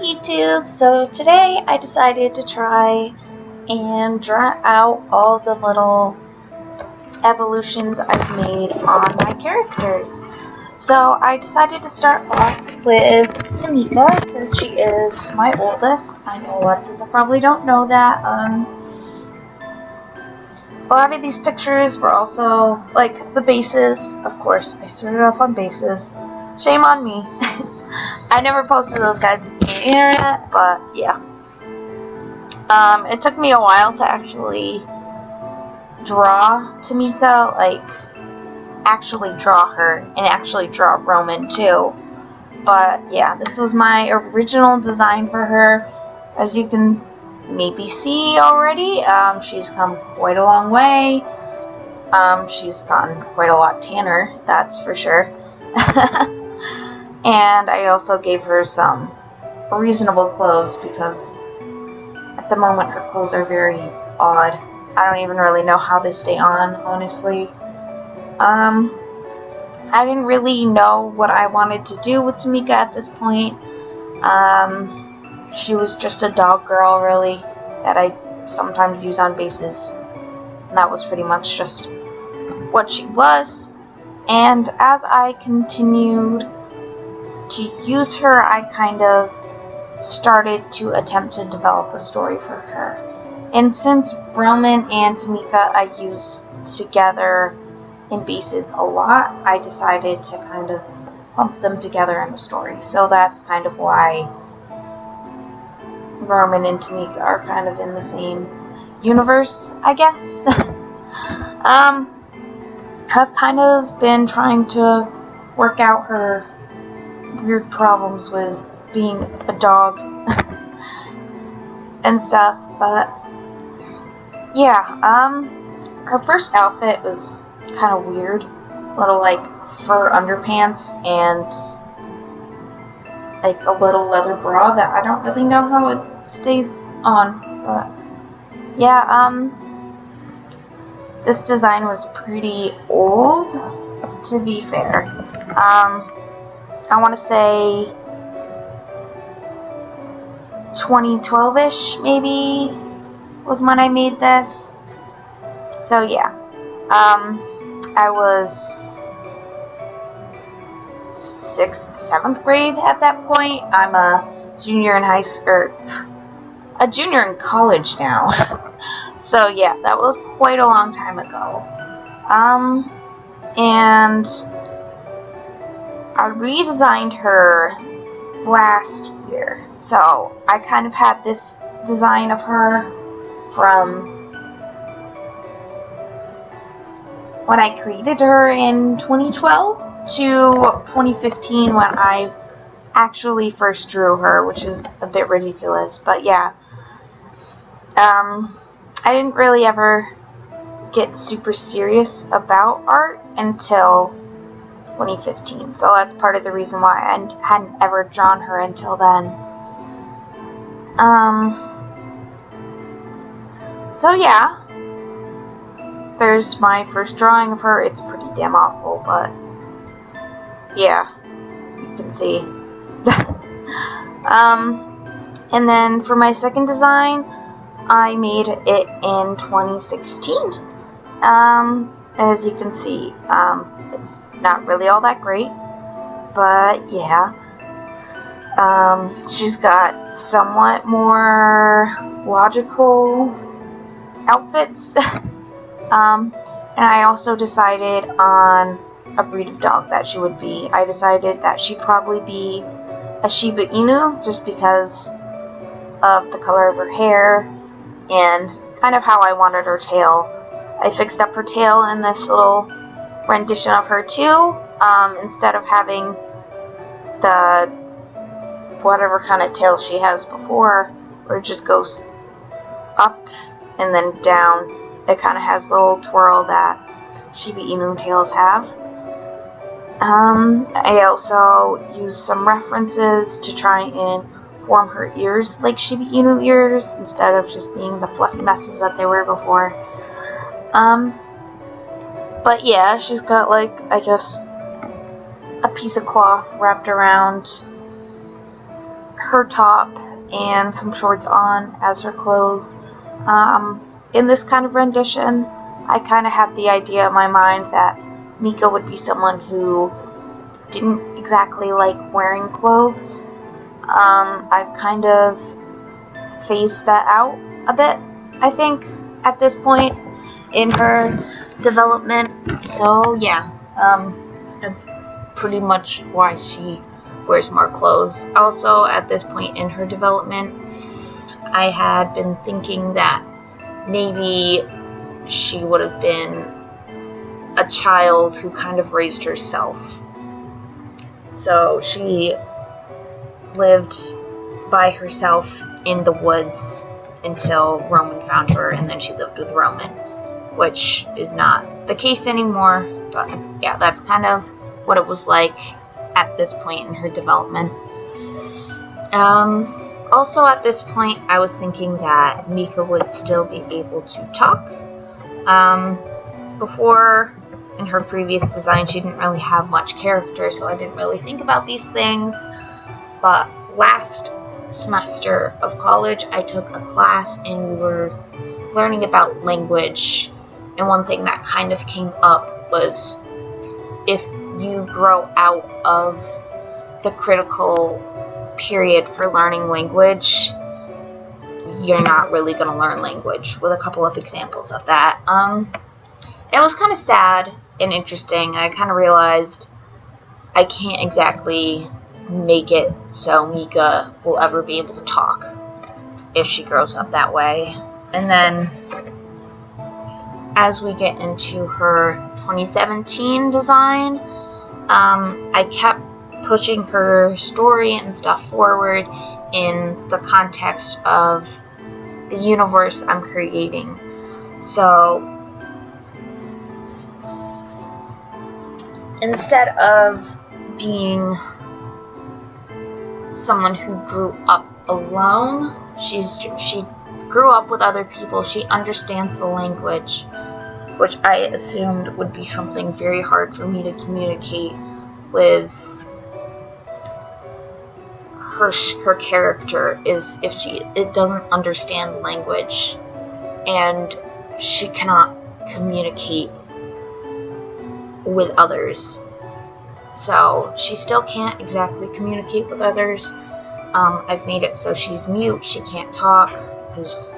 YouTube. So today I decided to try and draw out all the little evolutions I've made on my characters. So I decided to start off with Tamika, since she is my oldest. I know a lot of people probably don't know that. A lot of these pictures were also, like, the bases. Of course, I started off on bases. Shame on me. I never posted those guys to the internet, but yeah. It took me a while to actually draw Tamika, like, actually draw her, and actually draw Roman too. But yeah, this was my original design for her. As you can maybe see already, she's come quite a long way. She's gotten quite a lot tanner, that's for sure. And I also gave her some reasonable clothes because at the moment her clothes are very odd. I don't even really know how they stay on, honestly. I didn't really know what I wanted to do with Tamika at this point. She was just a dog girl, really, that I sometimes use on bases. And that was pretty much just what she was. And as I continued to use her, I kind of started to attempt to develop a story for her. And since Roman and Tamika I use together in bases a lot, I decided to kind of clump them together in a story. So that's kind of why Roman and Tamika are kind of in the same universe, I guess. I've kind of been trying to work out her weird problems with being a dog and stuff, but yeah, her first outfit was kind of weird. Little, like, fur underpants and like a little leather bra that I don't really know how it stays on, but yeah, this design was pretty old, to be fair. I want to say 2012-ish, maybe, was when I made this. So yeah, I was 6th, 7th grade at that point. I'm a junior in high school, a junior in college now. So yeah, that was quite a long time ago. And I redesigned her last year. So I kind of had this design of her from when I created her in 2012 to 2015 when I actually first drew her, which is a bit ridiculous, but yeah. I didn't really ever get super serious about art until 2015, so that's part of the reason why I hadn't ever drawn her until then. So yeah, there's my first drawing of her. It's pretty damn awful, but yeah, you can see. And then for my second design, I made it in 2016. As you can see, it's not really all that great, but yeah. She's got somewhat more logical outfits. And I also decided on a breed of dog that she would be. I decided that she'd probably be a Shiba Inu, just because of the color of her hair and kind of how I wanted her tail. I fixed up her tail in this little rendition of her too, instead of having the whatever kind of tail she has before, where it just goes up and then down. It kind of has the little twirl that Shiba Inu tails have. I also used some references to try and form her ears like Shiba Inu ears, instead of just being the fluffy messes that they were before. But yeah, she's got, like, I guess, a piece of cloth wrapped around her top and some shorts on as her clothes. In this kind of rendition, I kind of had the idea in my mind that Mika would be someone who didn't exactly like wearing clothes. I've kind of phased that out a bit, I think, at this point in her development. So yeah, that's pretty much why she wears more clothes. Also, at this point in her development, I had been thinking that maybe she would have been a child who kind of raised herself. So she lived by herself in the woods until Roman found her, and then she lived with Roman, which is not the case anymore. But yeah, that's kind of what it was like at this point in her development. Also at this point, I was thinking that Mika would still be able to talk. Before, in her previous design, she didn't really have much character, so I didn't really think about these things. But last semester of college, I took a class and we were learning about language, and one thing that kind of came up was if you grow out of the critical period for learning language, you're not really going to learn language, with a couple of examples of that. It was kind of sad and interesting, and I kind of realized I can't exactly make it so Mika will ever be able to talk if she grows up that way. And then as we get into her 2017 design, I kept pushing her story and stuff forward in the context of the universe I'm creating. So instead of being someone who grew up alone, she grew up with other people. She understands the language, which I assumed would be something very hard for me to communicate with her character, is if it doesn't understand language and she cannot communicate with others. So she still can't exactly communicate with others. I've made it so she's mute, she can't talk. There's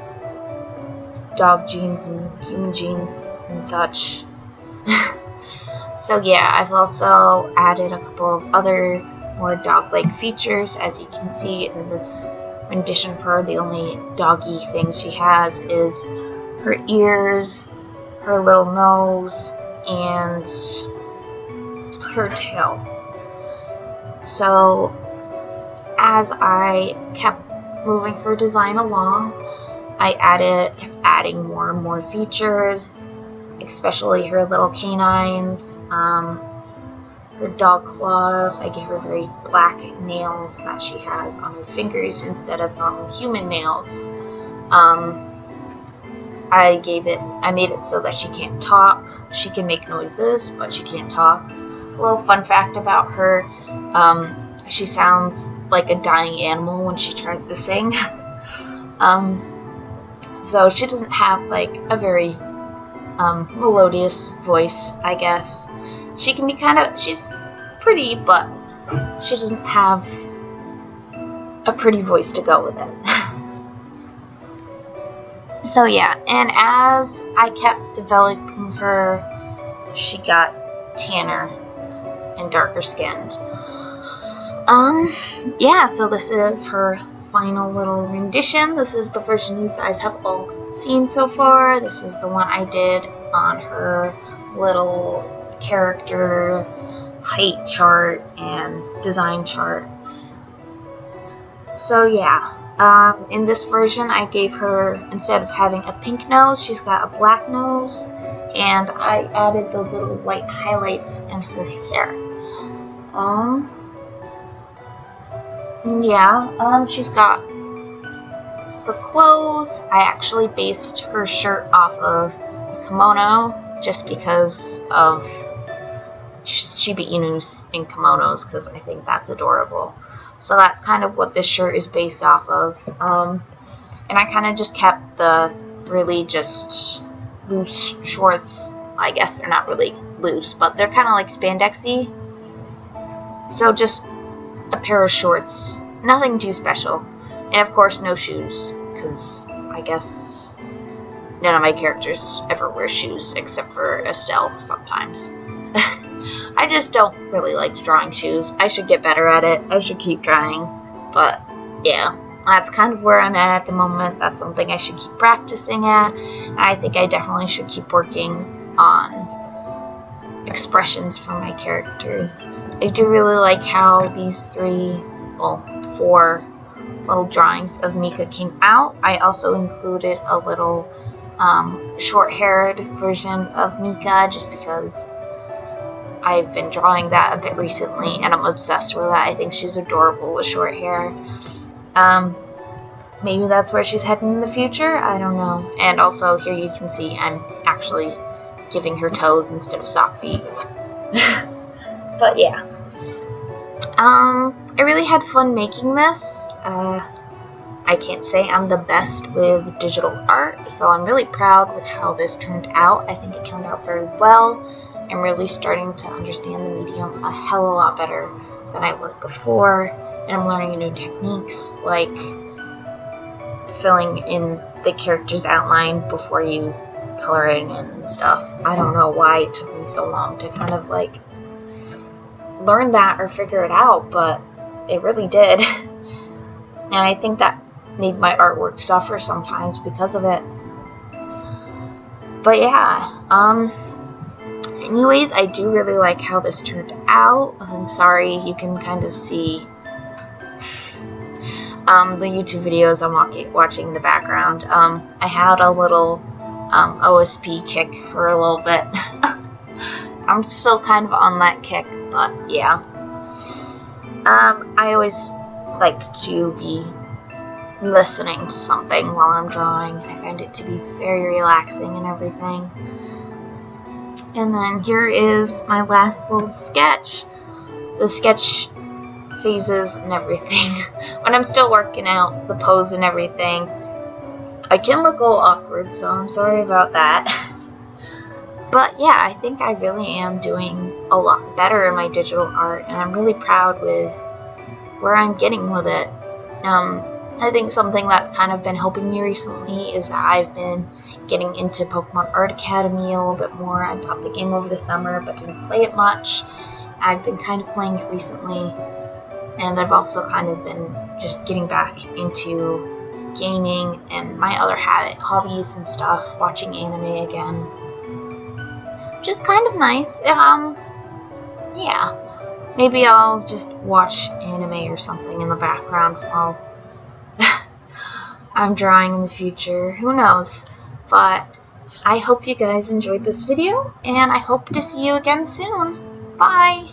dog genes and human genes and such. So yeah, I've also added a couple of other more dog-like features. As you can see in this rendition for her, the only doggy thing she has is her ears, her little nose, and her tail. So as I kept moving her design along, I kept adding more and more features, especially her little canines, her dog claws. I gave her very black nails that she has on her fingers instead of normal human nails. I made it so that she can't talk. She can make noises, but she can't talk. A little fun fact about her, she sounds like a dying animal when she tries to sing. So she doesn't have like a very melodious voice, I guess. She can be she's pretty, but she doesn't have a pretty voice to go with it. So yeah, and as I kept developing her, she got tanner and darker skinned. Yeah, so this is her final little rendition. This is the version you guys have all seen so far. This is the one I did on her little character height chart and design chart. So yeah, in this version I gave her, instead of having a pink nose, she's got a black nose, and I added the little white highlights in her hair. She's got her clothes. I actually based her shirt off of the kimono just because of Shiba Inus in kimonos, because I think that's adorable. So that's kind of what this shirt is based off of. And I kind of just kept the really just loose shorts. I guess they're not really loose, but they're kind of like spandexy. So just a pair of shorts, nothing too special. And of course no shoes, because I guess none of my characters ever wear shoes except for Estelle sometimes. I just don't really like drawing shoes. I should get better at it. I should keep trying. But yeah, that's kind of where I'm at the moment. That's something I should keep practicing at. And I think I definitely should keep working on expressions from my characters. I do really like how these 4 little drawings of Mika came out. I also included a little short-haired version of Mika just because I've been drawing that a bit recently and I'm obsessed with that. I think she's adorable with short hair. Maybe that's where she's heading in the future, I don't know. And also here you can see I'm actually giving her toes instead of sock feet. But yeah. I really had fun making this. I can't say I'm the best with digital art, so I'm really proud with how this turned out. I think it turned out very well. I'm really starting to understand the medium a hell of a lot better than I was before, and I'm learning new techniques like filling in the character's outline before you color it in and stuff. I don't know why it took me so long to kind of like learn that or figure it out, but it really did. And I think that made my artwork suffer sometimes because of it. But yeah, anyways, I do really like how this turned out. I'm sorry, you can kind of see the YouTube videos I'm watching in the background. I had a little OSP kick for a little bit. I'm still kind of on that kick, but yeah. I always like to be listening to something while I'm drawing. I find it to be very relaxing and everything. And then here is my last little sketch. The sketch phases and everything. When I'm still working out the pose and everything, I can look a little awkward, so I'm sorry about that. But yeah, I think I really am doing a lot better in my digital art, and I'm really proud with where I'm getting with it. I think something that's kind of been helping me recently is that I've been getting into Pokemon Art Academy a little bit more. I bought the game over the summer but didn't play it much. I've been kind of playing it recently, and I've also kind of been just getting back into gaming and my other hobbies and stuff, watching anime again, which is kind of nice. Yeah, maybe I'll just watch anime or something in the background while I'm drawing in the future. Who knows? But I hope you guys enjoyed this video, and I hope to see you again soon. Bye!